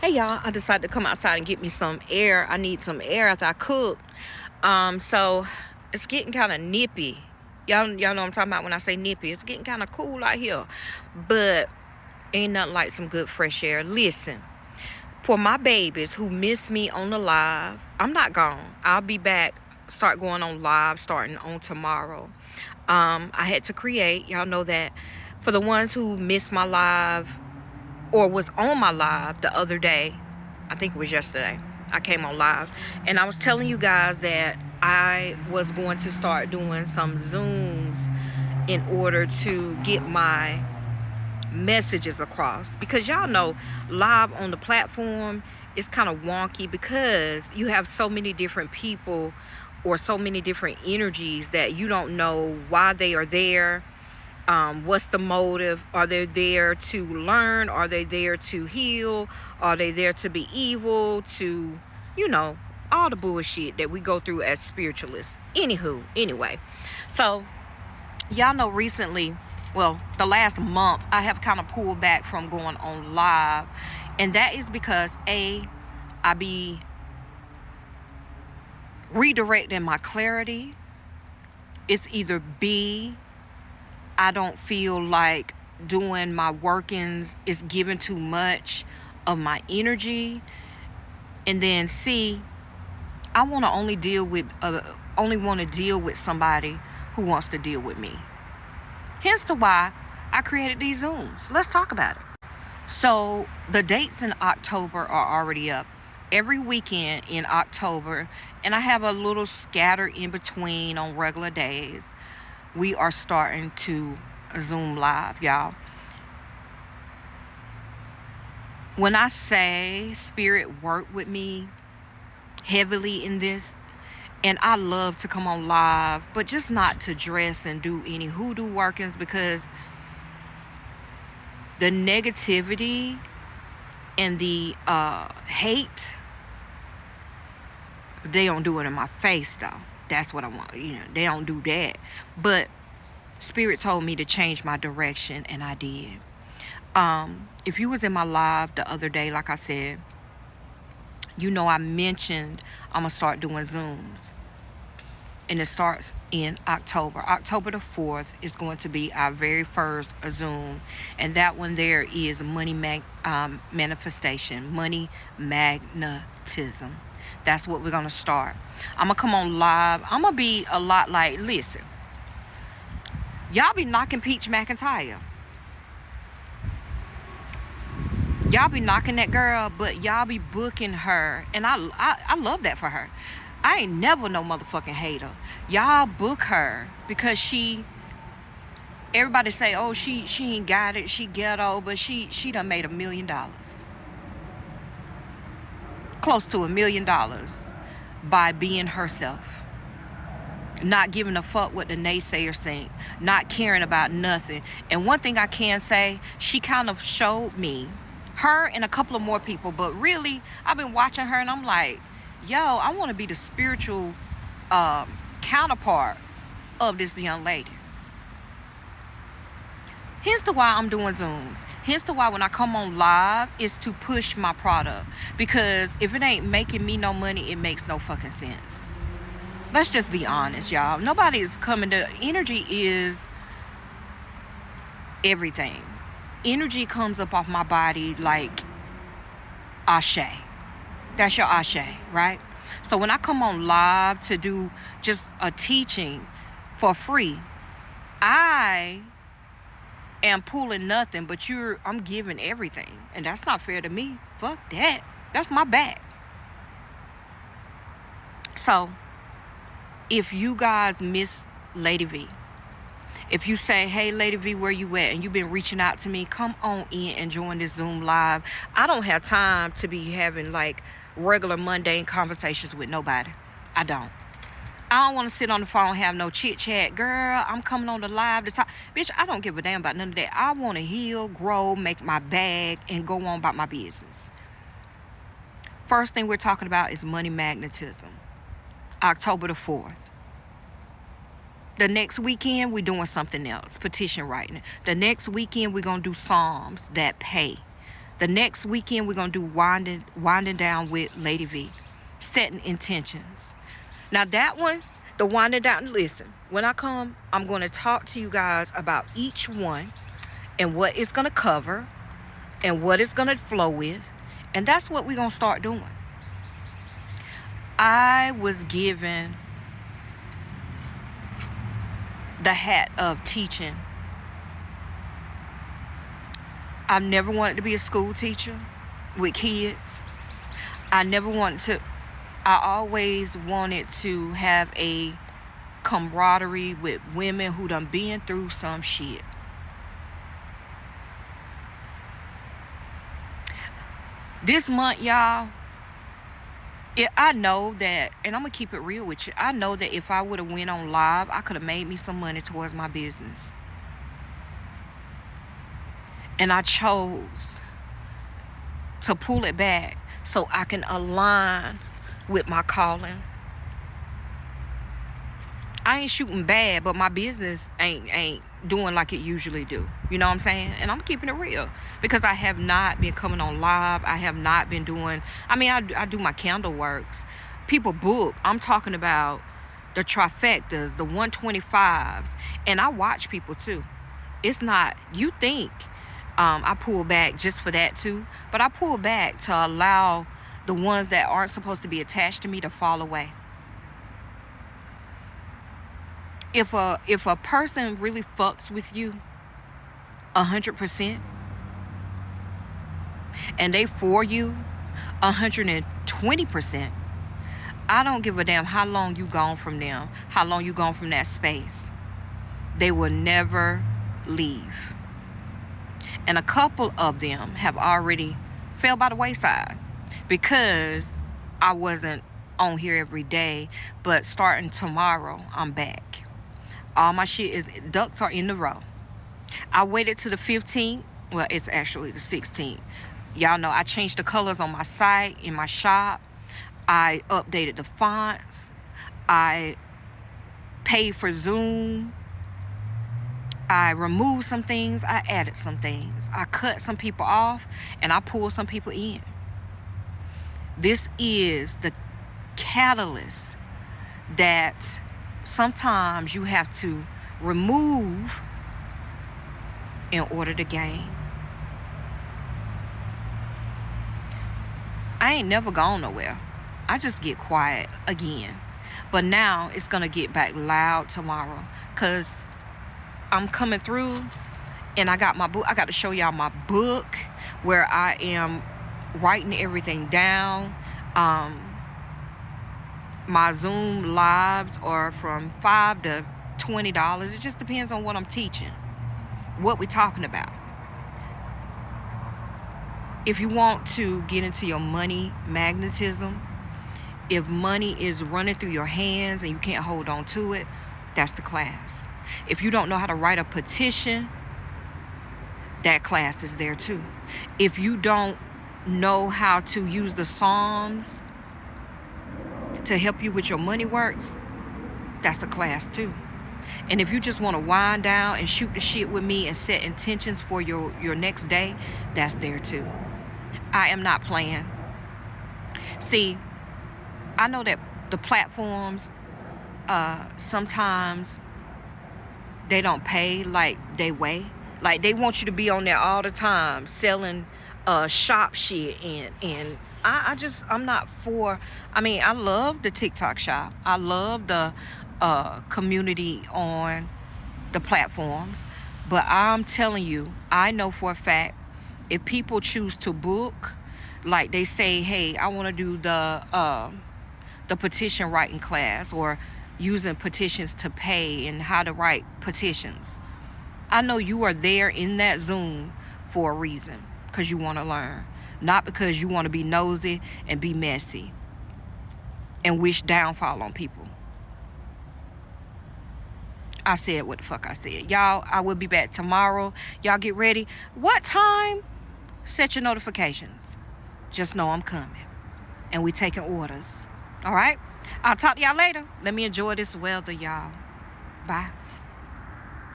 Hey y'all, I decided to come outside and get me some air. I need some air after I cook. So it's getting kind of nippy. Y'all know what I'm talking about when I say nippy. It's getting kind of cool out here. But ain't nothing like some good fresh air. Listen, for my babies who miss me on the live, I'm not gone. I'll be back, start going on live starting on tomorrow. I had to create, y'all know that. For the ones who missed my live or was on my live the other day, I think it was yesterday, I came on live and I was telling you guys that I was going to start doing some Zooms in order to get my messages across, because y'all know live on the platform is kind of wonky because you have so many different people or so many different energies that you don't know why they are there. What's the motive? Are they there to learn? Are they there to heal? Are they there to be evil? To, all the bullshit that we go through as spiritualists. Anyway. So, y'all know recently, well, the last month, I have kind of pulled back from going on live. And that is because, A, I be redirecting my clarity. It's either B, I don't feel like doing my workings is giving too much of my energy. And then C, I want to only want to deal with somebody who wants to deal with me. Hence to why I created these Zooms. Let's talk about it. So the dates in October are already up. Every weekend in October, and I have a little scatter in between on regular days, we are starting to Zoom live, y'all. When I say Spirit work with me heavily in this, and I love to come on live, but just not to dress and do any hoodoo workings, because the negativity and the hate, they don't do it in my face though. That's what I want. They don't do that. But Spirit told me to change my direction, and I did. If you was in my live the other day, like I said, I mentioned I'm going to start doing Zooms. And it starts in October. October the 4th is going to be our very first Zoom. And that one there is money manifestation, money magnetism. That's what we're going to start. I'm going to come on live. I'm going to be a lot like, listen, y'all be knocking Peach McIntyre. Y'all be knocking that girl, but y'all be booking her. And I love that for her. I ain't never no motherfucking hater. Y'all book her because everybody say, oh, she ain't got it, she ghetto, but she done made $1 million. Close to $1 million by being herself. Not giving a fuck what the naysayers think. Not caring about nothing. And one thing I can say, she kind of showed me, her and a couple of more people, but really, I've been watching her and I'm like, yo, I want to be the spiritual counterpart of this young lady. Hence to why I'm doing Zooms. Hence to why when I come on live, is to push my product. Because if it ain't making me no money, it makes no fucking sense. Let's just be honest, y'all. Nobody is coming to... Energy is everything. Energy comes up off my body like ashe. That's your ashe, right? So when I come on live to do just a teaching for free, I am pulling nothing, but I'm giving everything. And that's not fair to me. Fuck that. That's my bad. So if you guys miss Lady V, if you say, hey, Lady V, where you at? And you've been reaching out to me, come on in and join this Zoom live. I don't have time to be having like regular mundane conversations with nobody. I don't want to sit on the phone, have no chit chat. Girl, I'm coming on the live to talk. Bitch, I don't give a damn about none of that. I want to heal, grow, make my bag, and go on about my business. First thing we're talking about is money magnetism. October the 4th. The next weekend, we're doing something else. Petition writing. The next weekend, we're going to do Psalms that pay. The next weekend, we're going to do winding down with Lady V. Setting intentions. Now that one, the winding down, listen, when I come, I'm going to talk to you guys about each one and what it's going to cover and what it's going to flow with. And that's what we're going to start doing. I was given the hat of teaching. I've never wanted to be a school teacher with kids. I always wanted to have a camaraderie with women who done been through some shit. This month, y'all, I know that, and I'm going to keep it real with you. I know that if I would have went on live, I could have made me some money towards my business. And I chose to pull it back so I can align with my calling. I ain't shooting bad, but my business ain't doing like it usually do. You know what I'm saying? And I'm keeping it real because I have not been coming on live. I have not been doing, I do my candle works. People book. I'm talking about the trifectas, the 125s, and I watch people too. It's not, you think I pull back just for that too, but I pull back to allow the ones that aren't supposed to be attached to me to fall away. If a person really fucks with you 100% and they for you 120%, I don't give a damn how long you gone from them, how long you gone from that space. They will never leave. And a couple of them have already fell by the wayside because I wasn't on here every day, but starting tomorrow, I'm back. All my ducks are in the row. I waited to the 15th. Well, it's actually the 16th. Y'all know I changed the colors on my site, in my shop. I updated the fonts. I paid for Zoom. I removed some things. I added some things. I cut some people off and I pulled some people in. This is the catalyst that sometimes you have to remove in order to gain. I ain't never gone nowhere. I just get quiet again. But now it's going to get back loud tomorrow because I'm coming through and I got my book. I got to show y'all my book where I am writing everything down. My Zoom lives are from $5 to $20. It just depends on what I'm teaching, what we're talking about. If you want to get into your money magnetism, if money is running through your hands and you can't hold on to it, that's the class. If you don't know how to write a petition, that class is there too. If you don't know how to use the Psalms to help you with your money works, that's a class too. And if you just want to wind down and shoot the shit with me and set intentions for your next day, that's there too. I am not playing. See, I know that the platforms, sometimes they don't pay like they weigh. Like they want you to be on there all the time selling shop shit and I'm not for, I love the TikTok shop. I love the community on the platforms. But I'm telling you, I know for a fact, if people choose to book, like they say, hey, I want to do the petition writing class or using petitions to pay and how to write petitions. I know you are there in that Zoom for a reason, because you want to learn. Not because you want to be nosy and be messy and wish downfall on people. I said what the fuck I said. Y'all, I will be back tomorrow. Y'all get ready. What time? Set your notifications. Just know I'm coming. And we taking orders. All right? I'll talk to y'all later. Let me enjoy this weather, y'all. Bye.